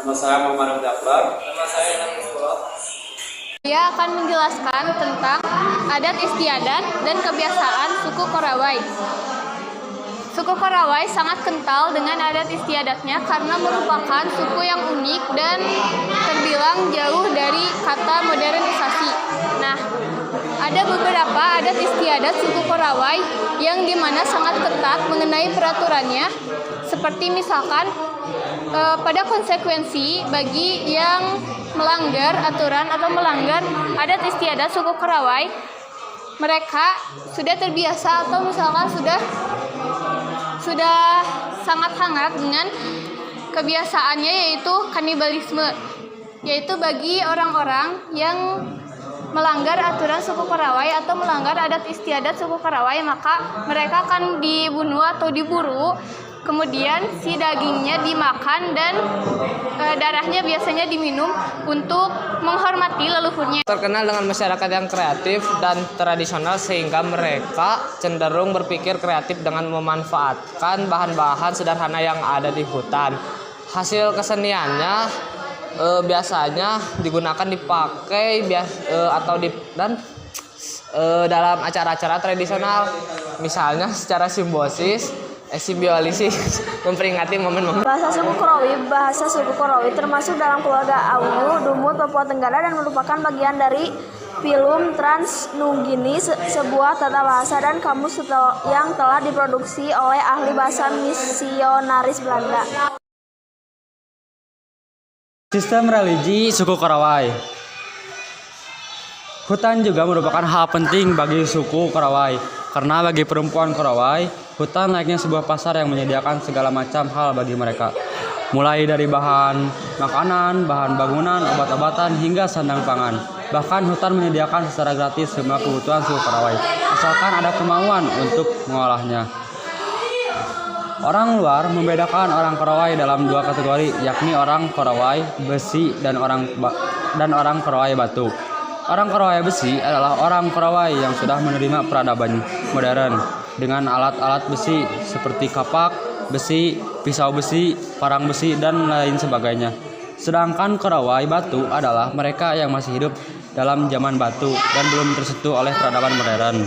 Nama saya Muhammad Jafar. Nama saya Ilham Nurul. Saya akan menjelaskan tentang adat istiadat dan kebiasaan suku Korawai. Suku Korawai sangat kental dengan adat istiadatnya karena merupakan suku yang unik dan terbilang jauh dari kata modernisasi. Nah, ada beberapa adat istiadat suku Korawai yang dimana sangat ketat mengenai peraturannya, seperti misalkan pada konsekuensi bagi yang melanggar aturan atau melanggar adat istiadat suku Korawai, mereka sudah terbiasa atau misalkan sudah sangat hangat dengan kebiasaannya, yaitu kanibalisme, yaitu bagi orang-orang yang melanggar aturan suku Korawai atau melanggar adat istiadat suku Korawai, maka mereka akan dibunuh atau diburu, kemudian si dagingnya dimakan dan darahnya biasanya diminum untuk menghormati leluhurnya. Terkenal dengan masyarakat yang kreatif dan tradisional sehingga mereka cenderung berpikir kreatif dengan memanfaatkan bahan-bahan sederhana yang ada di hutan. Hasil keseniannya biasanya digunakan dipakai dalam acara-acara tradisional, misalnya secara simbiosis memperingati momen-momen. Bahasa suku Korawi termasuk dalam keluarga Awu, Dumut, Papua Tenggara dan merupakan bagian dari Filum Transnugini, sebuah tata bahasa dan kamus yang telah diproduksi oleh ahli bahasa misionaris Belanda. Sistem religi suku Korawai. Hutan juga merupakan hal penting bagi suku Korawai, karena bagi perempuan Korawai, hutan layaknya sebuah pasar yang menyediakan segala macam hal bagi mereka. Mulai dari bahan makanan, bahan bangunan, obat-obatan, hingga sandang pangan. Bahkan hutan menyediakan secara gratis semua kebutuhan suku Korawai, asalkan ada kemauan untuk mengolahnya. Orang luar membedakan orang Korawai dalam dua kategori, yakni orang Korawai besi dan orang Korawai batu. Orang Korawai besi adalah orang Korawai yang sudah menerima peradaban modern dengan alat-alat besi seperti kapak besi, pisau besi, parang besi, dan lain sebagainya. Sedangkan Korawai batu adalah mereka yang masih hidup dalam zaman batu dan belum tersentuh oleh peradaban modern.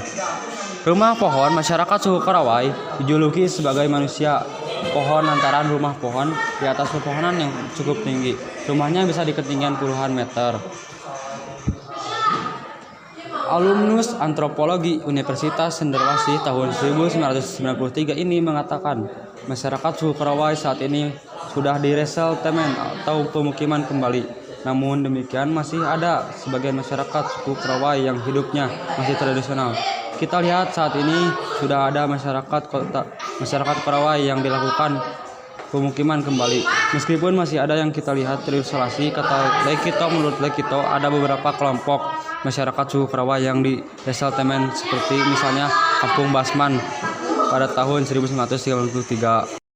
Rumah pohon masyarakat suku Korawai dijuluki sebagai manusia pohon lantaran rumah pohon di atas pepohonan yang cukup tinggi. Rumahnya bisa di ketinggian puluhan meter. Alumnus antropologi Universitas Cenderawasih tahun 1993 ini mengatakan masyarakat suku Korawai saat ini sudah diresettlement atau pemukiman kembali. Namun demikian masih ada sebagian masyarakat suku Korawai yang hidupnya masih tradisional. Kita lihat saat ini sudah ada masyarakat Korawai yang dilakukan pemukiman kembali. Meskipun masih ada yang kita lihat terisolasi, kata Lekito, menurut Lekito ada beberapa kelompok masyarakat suku Korawai yang di resettlement seperti misalnya Kampung Basman pada tahun 1933.